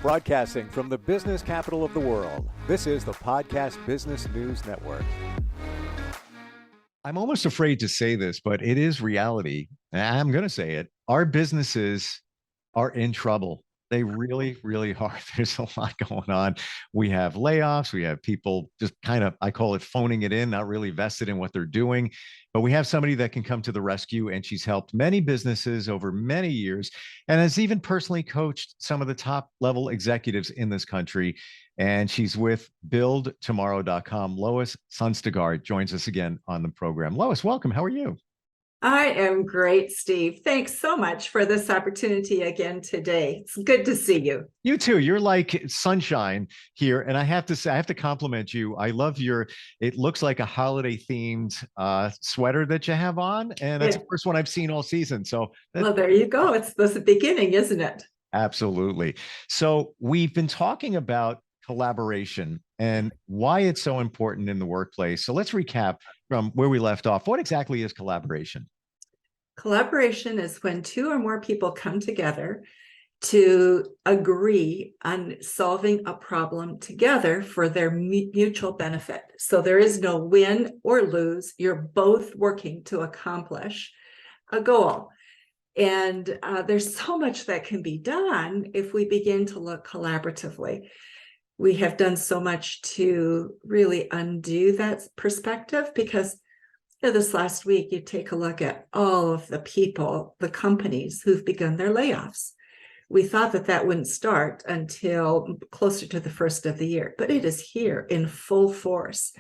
Broadcasting from the business capital of the world, this is the Podcast Business News Network. I'm almost afraid to say this, but it is reality. I'm going to say it. Our businesses are in trouble. They really, really are. There's a lot going on. We have layoffs. We have people just kind of, I call it phoning it in, not really vested in what they're doing. But we have somebody that can come to the rescue, and she's helped many businesses over many years and has even personally coached some of the top level executives in this country. And she's with buildtomorrow.com. Lois Sonstegard joins us again on the program. Lois, welcome. How are you? I am great, Steve. Thanks so much for this opportunity again today. It's good to see you. You too. You're like sunshine here. And I have to say, I have to compliment you. I love it looks like a holiday themed sweater that you have on. And that's the first one I've seen all season. So well, there you go. It's the beginning, isn't it? Absolutely. So we've been talking about collaboration and why it's so important in the workplace. So let's recap from where we left off. What exactly is collaboration? Collaboration is when two or more people come together to agree on solving a problem together for their mutual benefit. So there is no win or lose. You're both working to accomplish a goal. And there's so much that can be done if we begin to look collaboratively. We have done so much to really undo that perspective because this last week, you take a look at all of the people, the companies who've begun their layoffs. We thought that wouldn't start until closer to the first of the year, but it is here in full force.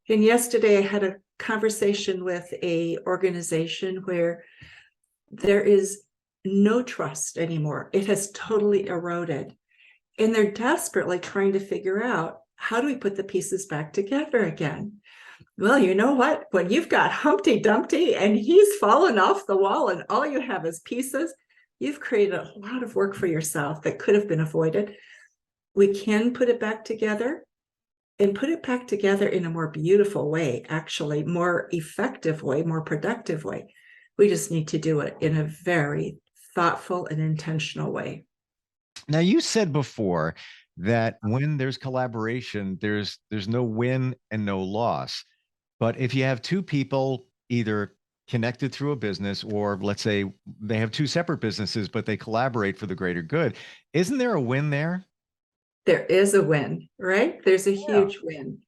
And yesterday I had a conversation with an organization where there is no trust anymore. It has totally eroded. And they're desperately trying to figure out, how do we put the pieces back together again? Well, you know what? When you've got Humpty Dumpty and he's fallen off the wall and all you have is pieces, you've created a lot of work for yourself that could have been avoided. We can put it back together and put it back together in a more beautiful way, actually, more effective way, more productive way. We just need to do it in a very thoughtful and intentional way. Now, you said before that when there's collaboration, there's no win and no loss. But if you have two people either connected through a business, or let's say they have two separate businesses, but they collaborate for the greater good, isn't there a win there? There is a win, right? There's a huge win,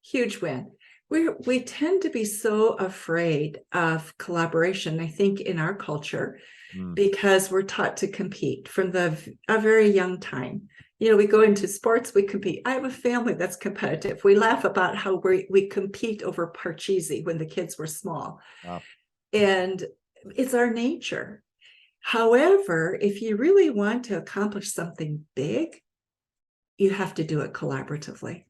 huge win. We tend to be so afraid of collaboration, I think, in our culture, because we're taught to compete from a very young time. We go into sports, we compete. I have a family that's competitive. We laugh about how we compete over Parcheesi when the kids were small. Wow. And it's our nature. However, if you really want to accomplish something big, you have to do it collaboratively.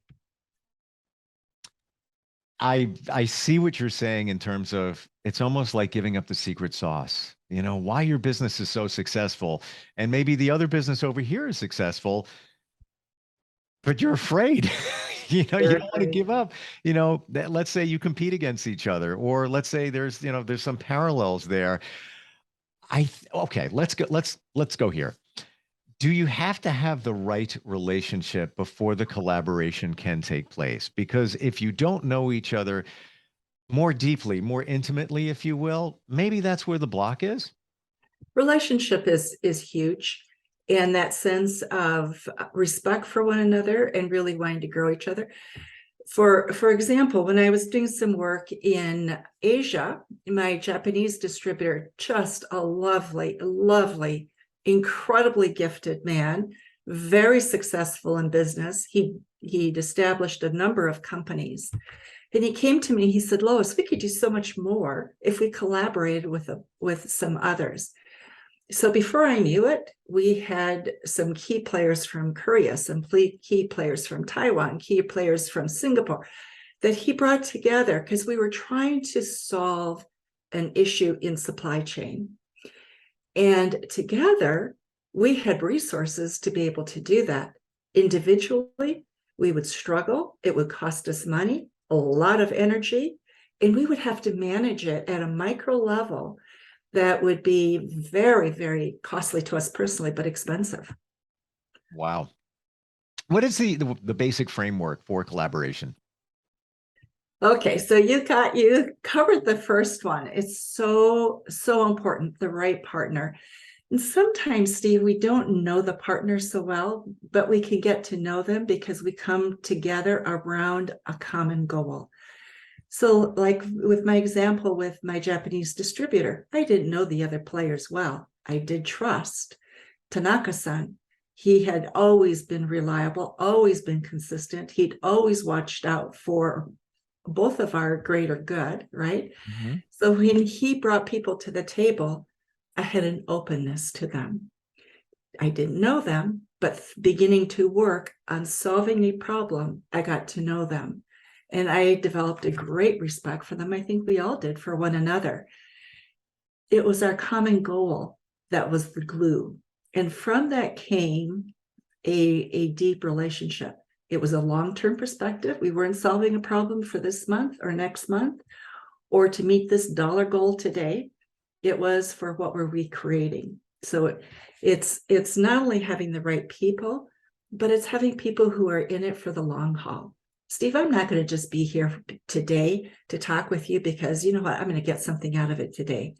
I see what you're saying in terms of it's almost like giving up the secret sauce. Why your business is so successful, and maybe the other business over here is successful, but you're afraid. You don't want to give up. Let's say you compete against each other, or let's say there's some parallels there. Okay, let's go here. Do you have to have the right relationship before the collaboration can take place? Because if you don't know each other more deeply, more intimately, if you will, maybe that's where the block is. Relationship is huge. And that sense of respect for one another and really wanting to grow each other. For example, when I was doing some work in Asia, my Japanese distributor, just a lovely, lovely, incredibly gifted man, very successful in business. He'd established a number of companies. And he came to me, he said, Lois, we could do so much more if we collaborated with some others. So before I knew it, we had some key players from Korea, some key players from Taiwan, key players from Singapore that he brought together because we were trying to solve an issue in supply chain. And together, we had resources to be able to do that. Individually, we would struggle. It would cost us money, a lot of energy, and we would have to manage it at a micro level that would be very, very costly to us personally, but expensive. Wow. What is the basic framework for collaboration? Okay, so you covered the first one. It's so important, the right partner. And sometimes, Steve, we don't know the partner so well, but we can get to know them because we come together around a common goal. So, like with my example with my Japanese distributor, I didn't know the other players well. I did trust Tanaka-san. He had always been reliable, always been consistent. He'd always watched out for both of our greater good, right? Mhm. So when he brought people to the table, I had an openness to them. I didn't know them, but beginning to work on solving a problem, I got to know them. And I developed a great respect for them. I think we all did for one another. It was our common goal that was the glue. And from that came a deep relationship. It was a long-term perspective. We weren't solving a problem for this month or next month or to meet this dollar goal today. It was for what were we creating. So it's not only having the right people, but it's having people who are in it for the long haul. Steve, I'm not going to just be here today to talk with you because you know what, I'm going to get something out of it today.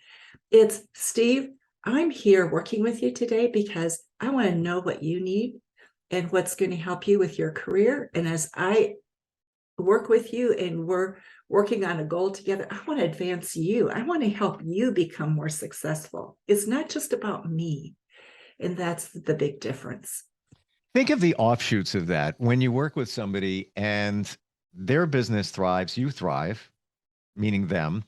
It's Steve, I'm here working with you today because I want to know what you need and what's going to help you with your career. And as I work with you and we're working on a goal together, I want to advance you. I want to help you become more successful. It's not just about me. And that's the big difference. Think of the offshoots of that. When you work with somebody and their business thrives, you thrive, meaning them.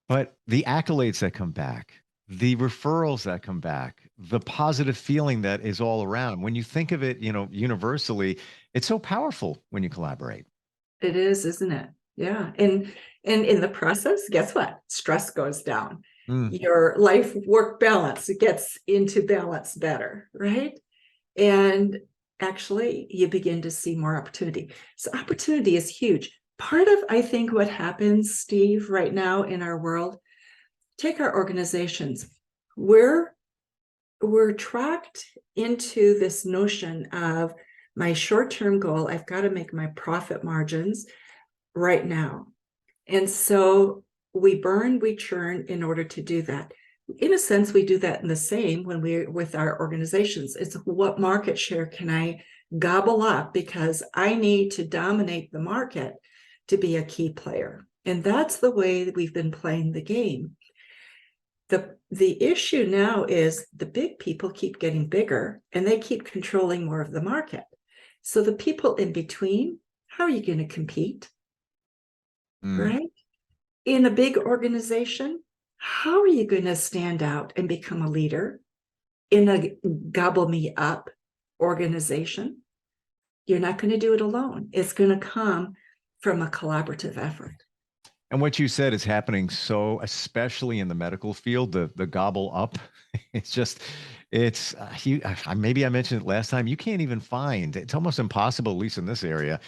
But the accolades that come back, the referrals that come back, the positive feeling that is all around. When you think of it, universally, it's so powerful when you collaborate. It is, isn't it? Yeah. And in the process, guess what? Stress goes down. Mm. Your life work balance gets into balance better, right? And actually, you begin to see more opportunity. So opportunity is huge. Part of, I think, what happens, Steve, right now in our world, take our organizations. We're tracked into this notion of my short-term goal. I've got to make my profit margins right now. And so we burn, we churn in order to do that. In a sense, we do that in the same when we're with our organizations. It's what market share can I gobble up because I need to dominate the market to be a key player. And that's the way that we've been playing the game. The issue now is the big people keep getting bigger and they keep controlling more of the market. So the people in between, how are you going to compete? Mm. Right? In a big organization, how are you going to stand out and become a leader in a gobble me up organization? You're not going to do it alone. It's going to come from a collaborative effort. And what you said is happening so, especially in the medical field, the gobble up. It's just, it's maybe I mentioned it last time. You can't even find. It's almost impossible, at least in this area,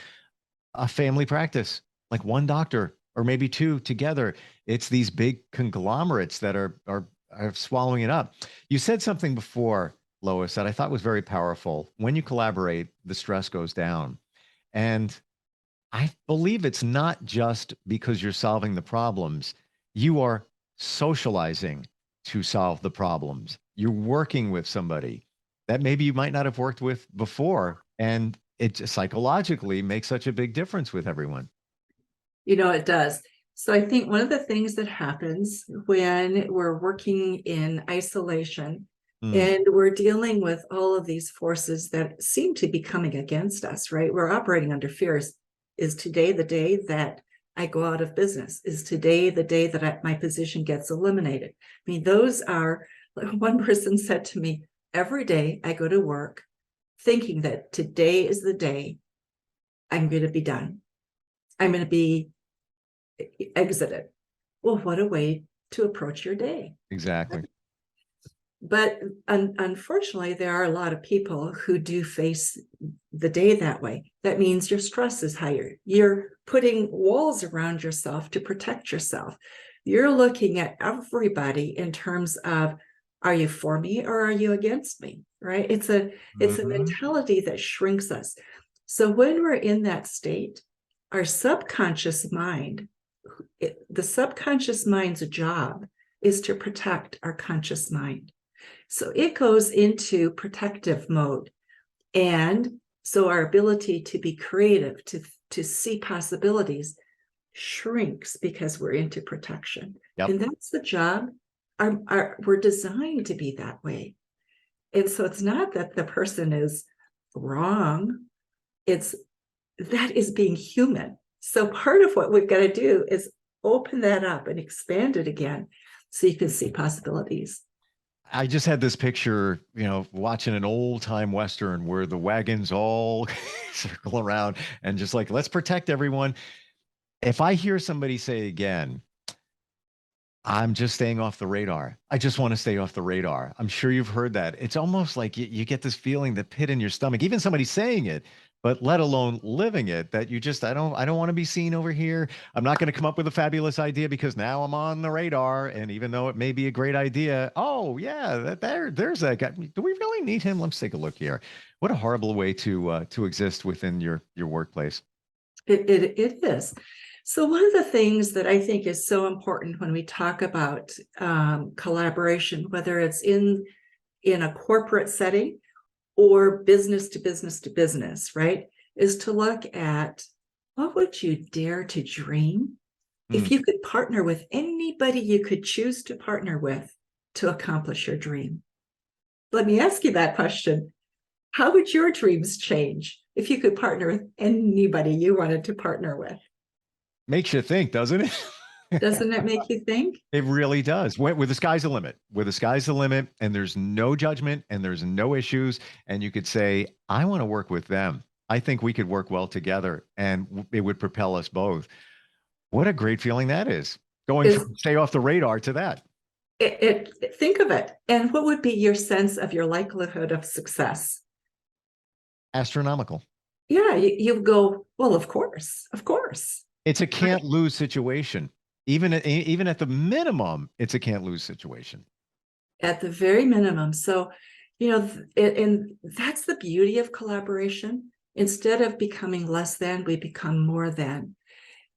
a family practice like one doctor or maybe two together. It's these big conglomerates that are swallowing it up. You said something before, Lois, that I thought was very powerful. When you collaborate, the stress goes down, and I believe it's not just because you're solving the problems. You are socializing to solve the problems. You're working with somebody that maybe you might not have worked with before. And it just psychologically makes such a big difference with everyone. You know, it does. So I think one of the things that happens when we're working in isolation Mm. and we're dealing with all of these forces that seem to be coming against us, right? We're operating under fears. Is today the day that I go out of business? Is today the day that my position gets eliminated? I mean, those are, one person said to me, every day I go to work thinking that today is the day I'm going to be done. I'm going to be exited. Well, what a way to approach your day. Exactly. But unfortunately, there are a lot of people who do face the day that way. That means your stress is higher. You're putting walls around yourself to protect yourself. You're looking at everybody in terms of, Are you for me or are you against me? Right? It's a mentality that shrinks us. So when we're in that state, our subconscious mind, the subconscious mind's job is to protect our conscious mind. So it goes into protective mode. And so our ability to be creative, to see possibilities shrinks because we're into protection. Yep. And that's the job. We're designed to be that way. And so it's not that the person is wrong. That is being human. So part of what we've got to do is open that up and expand it again so you can see possibilities. I just had this picture, watching an old time Western where the wagons all circle around and just like, let's protect everyone. If I hear somebody say again, I'm just staying off the radar. I just want to stay off the radar. I'm sure you've heard that. It's almost like you get this feeling, the pit in your stomach, even somebody saying it, but let alone living it, that you just, I don't want to be seen over here. I'm not going to come up with a fabulous idea because now I'm on the radar. And even though it may be a great idea, oh yeah, there's that guy. Do we really need him? Let's take a look here. What a horrible way to exist within your workplace. It is. So one of the things that I think is so important when we talk about collaboration, whether it's in a corporate setting or business to business to business, right, is to look at what would you dare to dream if you could partner with anybody you could choose to partner with to accomplish your dream. Let me ask you that question. How would your dreams change if you could partner with anybody you wanted to partner with? Makes you think, doesn't it? Doesn't it make you think? It really does. Where the sky's the limit, and there's no judgment and there's no issues. And you could say, I want to work with them. I think we could work well together and it would propel us both. What a great feeling that is. Going from stay off the radar to that. Think of it. And what would be your sense of your likelihood of success? Astronomical. Yeah, you go, well, of course. It's a can't lose situation. Even at the minimum, it's a can't lose situation. At the very minimum. So, and that's the beauty of collaboration. Instead of becoming less than, we become more than.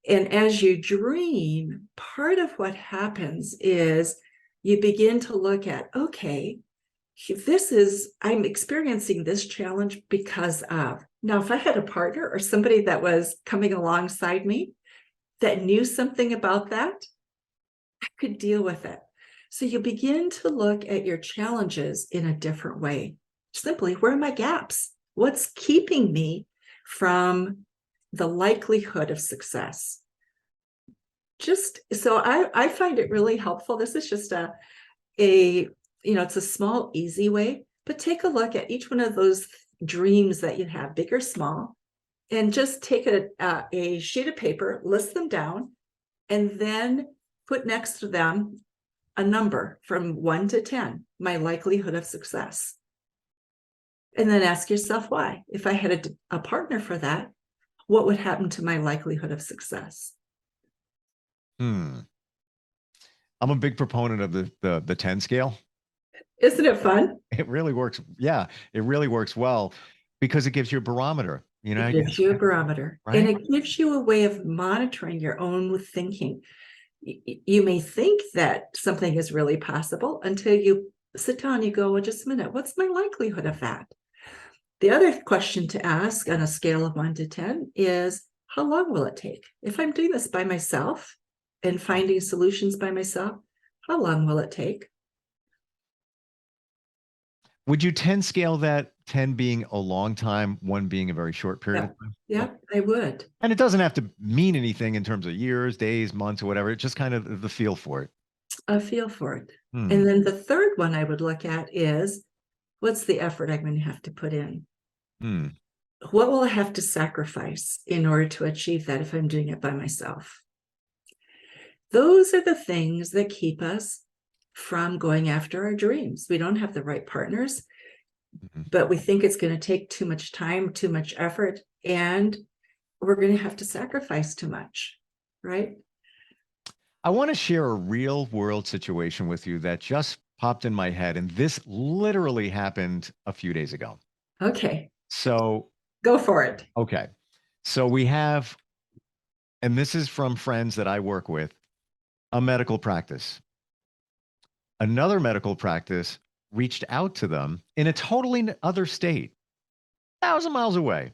And as you dream, part of what happens is you begin to look at, okay, I'm experiencing this challenge because of. Now, if I had a partner or somebody that was coming alongside me that knew something about that, I could deal with it. So you begin to look at your challenges in a different way. Simply, where are my gaps? What's keeping me from the likelihood of success? So I find it really helpful. This is just it's a small, easy way, but take a look at each one of those dreams that you have, big or small, and just take a sheet of paper, list them down, and then put next to them a number from 1 to 10, my likelihood of success. And then ask yourself why. If I had a partner for that, what would happen to my likelihood of success? I'm a big proponent of the 10 scale. Isn't it fun? It really works. Yeah, it really works well because it gives you a barometer. It gives you a barometer, right? And it gives you a way of monitoring your own thinking. You may think that something is really possible until you sit down and you go, well, just a minute, what's my likelihood of that? The other question to ask on a scale of 1 to 10 is, how long will it take? If I'm doing this by myself and finding solutions by myself, how long will it take? Would you 10 scale that, 10 being a long time, 1 being a very short period of time? Yeah, I would. And it doesn't have to mean anything in terms of years, days, months, or whatever. It's just kind of the feel for it. A feel for it. And then the third one I would look at is, what's the effort I'm going to have to put in? What will I have to sacrifice in order to achieve that if I'm doing it by myself? Those are the things that keep us from going after our dreams. We don't have the right partners, but we think it's going to take too much time, too much effort, and we're going to have to sacrifice too much, right? I want to share a real world situation with you that just popped in my head, and this literally happened a few days ago. Okay, So, go for it. okay. So we have, and this is from friends that I work with, a medical practice. Another medical practice reached out to them in a totally other state, 1,000 miles away,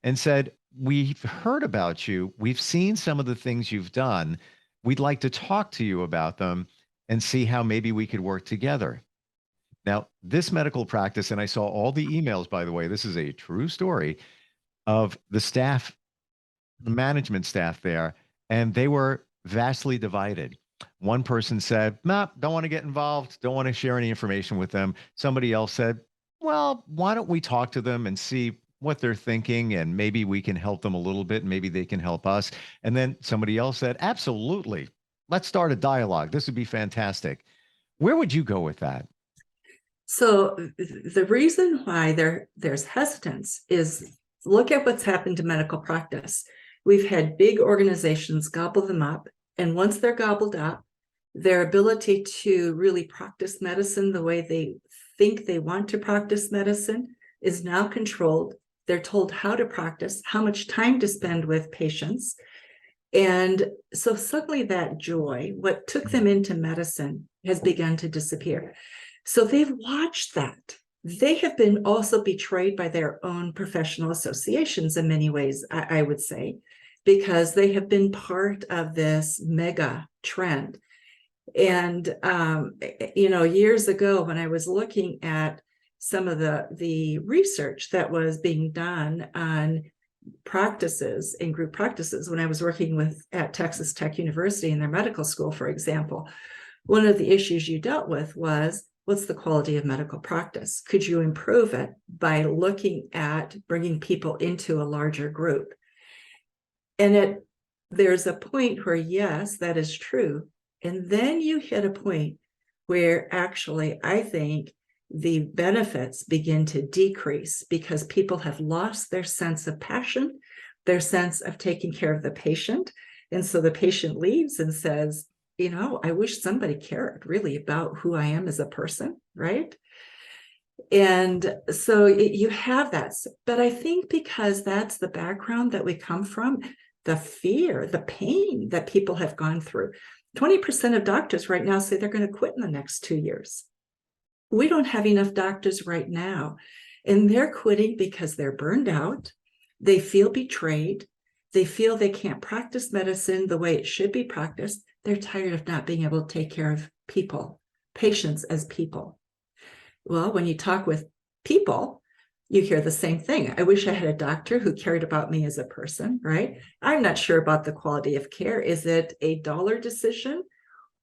and said, "We've heard about you. We've seen some of the things you've done. We'd like to talk to you about them and see how maybe we could work together." Now, this medical practice, and I saw all the emails, by the way, this is a true story of the staff, the management staff there, and they were vastly divided. One person said, "Nah, don't want to get involved, don't want to share any information with them." Somebody else said, "Well, why don't we talk to them and see what they're thinking, and maybe we can help them a little bit, and maybe they can help us." And then somebody else said, "Absolutely. Let's start a dialogue. This would be fantastic." Where would you go with that? So the reason why there's hesitance is look at what's happened to medical practice. We've had big organizations gobble them up, and once they're gobbled up, their ability to really practice medicine the way they think they want to practice medicine is now controlled. They're told how to practice, how much time to spend with patients. And so suddenly that joy, what took them into medicine, has begun to disappear. So they've watched that. They have been also betrayed by their own professional associations in many ways, I would say, because they have been part of this mega trend. And, years ago, when I was looking at some of the research that was being done on practices and group practices, when I was working at Texas Tech University in their medical school, for example, one of the issues you dealt with was, what's the quality of medical practice? Could you improve it by looking at bringing people into a larger group? And there's a point where, yes, that is true. And then you hit a point where actually, I think the benefits begin to decrease because people have lost their sense of passion, their sense of taking care of the patient. And so the patient leaves and says, I wish somebody cared really about who I am as a person, right? And so you have that. But I think because that's the background that we come from, the fear, the pain that people have gone through. 20% of doctors right now say they're going to quit in the next 2 years. We don't have enough doctors right now. And they're quitting because they're burned out. They feel betrayed. They feel they can't practice medicine the way it should be practiced. They're tired of not being able to take care of people, patients as people. Well, when you talk with people, you hear the same thing. I wish I had a doctor who cared about me as a person, right? I'm not sure about the quality of care. Is it a dollar decision,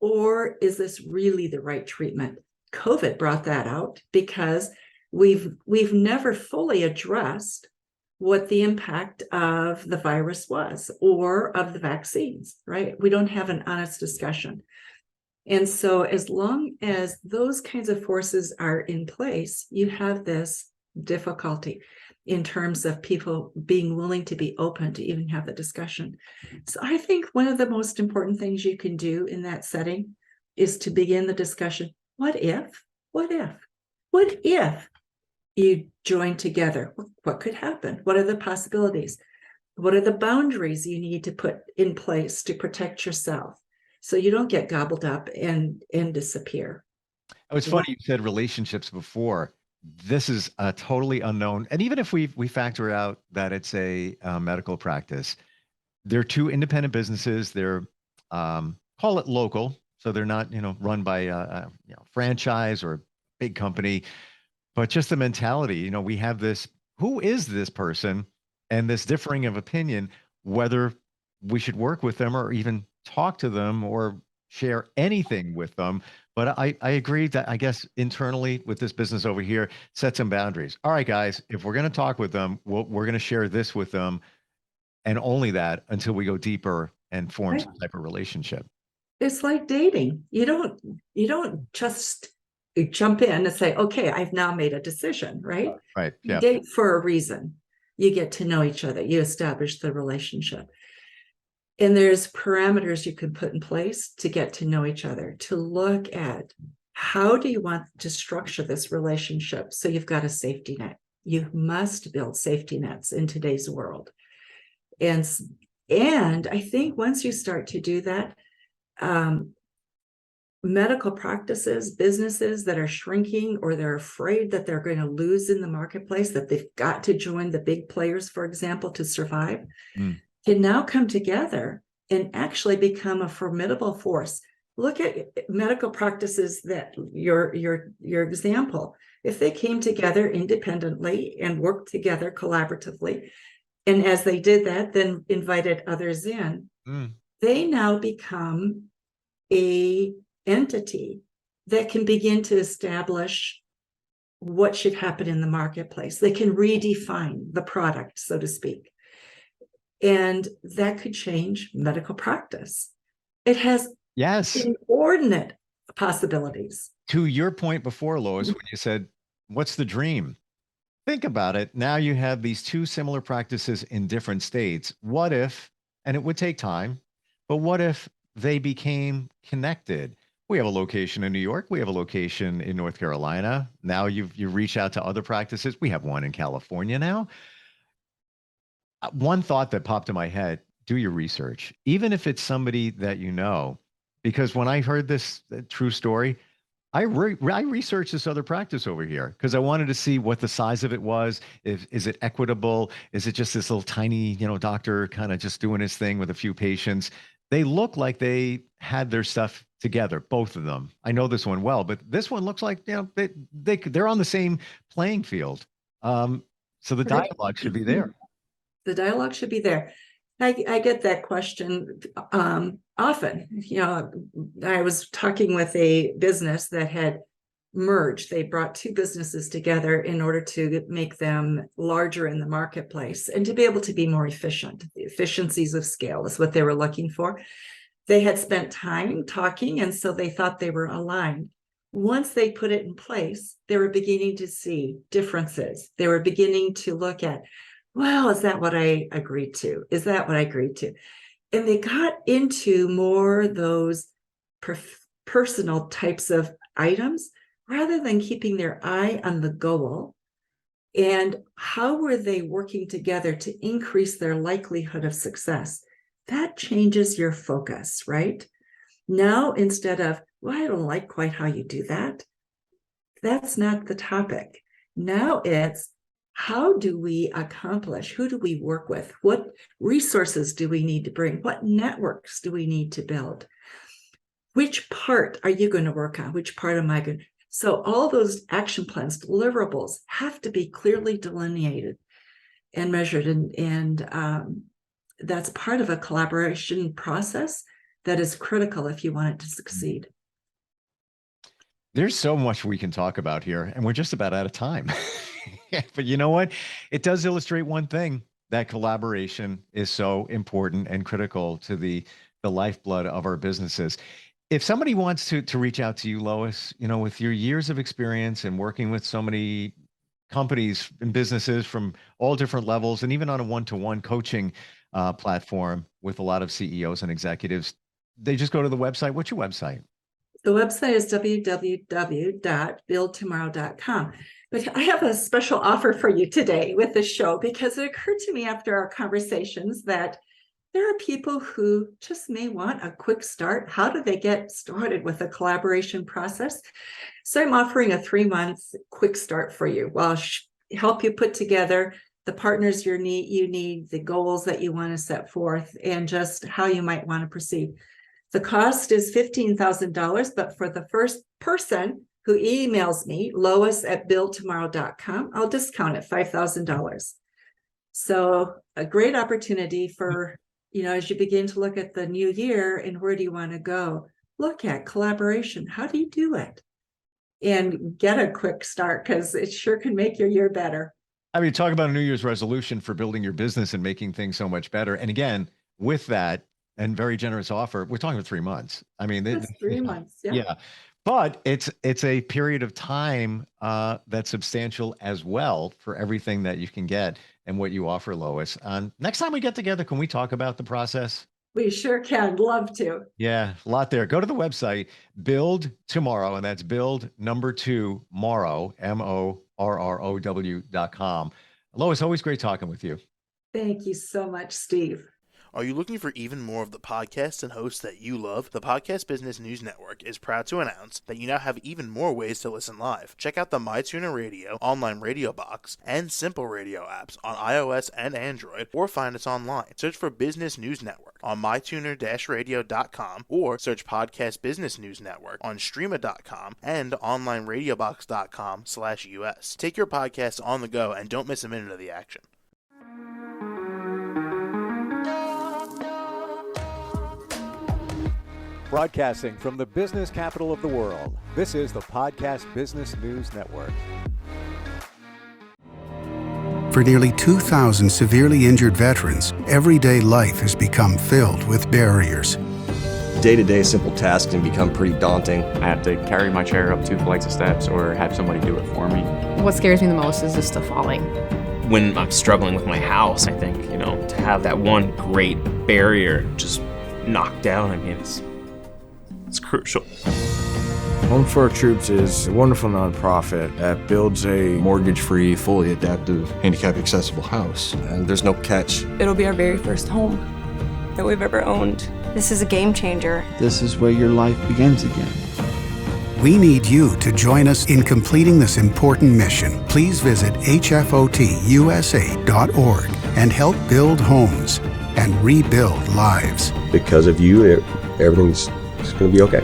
or is this really the right treatment? COVID brought that out because we've never fully addressed what the impact of the virus was or of the vaccines, right? We don't have an honest discussion. And so as long as those kinds of forces are in place, you have this difficulty in terms of people being willing to be open to even have the discussion. So I think one of the most important things you can do in that setting is to begin the discussion. What if you join together? What could happen? What are the possibilities? What are the boundaries you need to put in place to protect yourself so you don't get gobbled up and disappear? Oh, it's funny you said relationships before. This is a totally unknown. And even if we factor out that it's a medical practice, they're two independent businesses. They're call it local, so they're not run by a franchise or a big company. But just the mentality, we have this, who is this person, and this differing of opinion, whether we should work with them or even talk to them or share anything with them. But I agree that I guess internally with this business over here, set some boundaries. All right, guys, if we're going to talk with them, we're going to share this with them, and only that until we go deeper and form some type of relationship. It's like dating. You don't just jump in and say, okay, I've now made a decision, right? Right. You Yeah. date for a reason. You get to know each other. You establish the relationship. And there's parameters you can put in place to get to know each other, to look at how do you want to structure this relationship? So you've got a safety net. You must build safety nets in today's world. And I think once you start to do that, medical practices, businesses that are shrinking or they're afraid that they're going to lose in the marketplace, that they've got to join the big players, for example, to survive, can now come together and actually become a formidable force. Look at medical practices that your example. If they came together independently and worked together collaboratively, and as they did that, then invited others in, they now become a entity that can begin to establish what should happen in the marketplace. They can redefine the product, so to speak. And that could change medical practice. It has inordinate possibilities. To your point before, Lois, when you said, what's the dream? Think about it. Now you have these two similar practices in different states. What if, and it would take time, but what if they became connected? We have a location in New York. We have a location in North Carolina. Now you reach out to other practices. We have one in California now. One thought that popped in my head, do your research, even if it's somebody that you know, because when I heard this true story, I researched this other practice over here because I wanted to see what the size of it was. Is it equitable? Is it just this little tiny, doctor kind of just doing his thing with a few patients? They look like they had their stuff together, both of them. I know this one well, but this one looks like, they're on the same playing field. So the dialogue should be there. The dialogue should be there. I get that question often. I was talking with a business that had merged. They brought two businesses together in order to make them larger in the marketplace and to be able to be more efficient. The efficiencies of scale is what they were looking for. They had spent time talking, and so they thought they were aligned. Once they put it in place, they were beginning to see differences. They were beginning to look at, well, is that what I agreed to? Is that what I agreed to? And they got into more those personal types of items rather than keeping their eye on the goal. And how were they working together to increase their likelihood of success? That changes your focus, right? Now, instead of, well, I don't like quite how you do that. That's not the topic. Now it's, how do we accomplish? Who do we work with? What resources do we need to bring? What networks do we need to build? Which part are you going to work on? Which part am I going to? So all those action plans, deliverables have to be clearly delineated and measured. And that's part of a collaboration process that is critical if you want it to succeed. There's so much we can talk about here, and we're just about out of time. But you know what? It does illustrate one thing, that collaboration is so important and critical to the lifeblood of our businesses. If somebody wants to reach out to you, Lois, with your years of experience and working with so many companies and businesses from all different levels, and even on a one-to-one coaching platform with a lot of CEOs and executives, they just go to the website. What's your website? The website is www.buildtomorrow.com. But I have a special offer for you today with this show, because it occurred to me after our conversations that there are people who just may want a quick start. How do they get started with a collaboration process? So I'm offering a 3-month quick start for you. I'll help you put together the partners you need, the goals that you want to set forth, and just how you might want to proceed. The cost is $15,000, but for the first person who emails me, Lois@buildtomorrow.com, I'll discount it $5,000. So a great opportunity for, as you begin to look at the new year and where do you want to go, look at collaboration. How do you do it? And get a quick start, because it sure can make your year better. I mean, talk about a New Year's resolution for building your business and making things so much better. And again, with that and very generous offer, we're talking about 3 months. I mean, That's 3 months. Yeah. But it's a period of time that's substantial as well for everything that you can get and what you offer, Lois. Next time we get together, can we talk about the process? We sure can. Love to. Yeah, a lot there. Go to the website, Build Tomorrow, and that's build number 2morrow, MORROW.com. Lois, always great talking with you. Thank you so much, Steve. Are you looking for even more of the podcasts and hosts that you love? The Podcast Business News Network is proud to announce that you now have even more ways to listen live. Check out the MyTuner Radio, online radio box, and Simple Radio apps on iOS and Android, or find us online. Search for Business News Network on mytuner-radio.com, or search Podcast Business News Network on streama.com and onlineradiobox.com/US. Take your podcast on the go and don't miss a minute of the action. Broadcasting from the business capital of the world, this is the Podcast Business News Network. For nearly 2,000 severely injured veterans, everyday life has become filled with barriers. Day-to-day simple tasks can become pretty daunting. I have to carry my chair up 2 flights of steps or have somebody do it for me. What scares me the most is just the falling. When I'm struggling with my house, I think, to have that one great barrier just knocked down, it's crucial. Home for Our Troops is a wonderful nonprofit that builds a Mortgage-free, fully adaptive, handicap-accessible house. And there's no catch. It'll be our very first home that we've ever owned. This is a game changer. This is where your life begins again. We need you to join us in completing this important mission. Please visit hfotusa.org and help build homes and rebuild lives. Because of you, everything's going to be okay.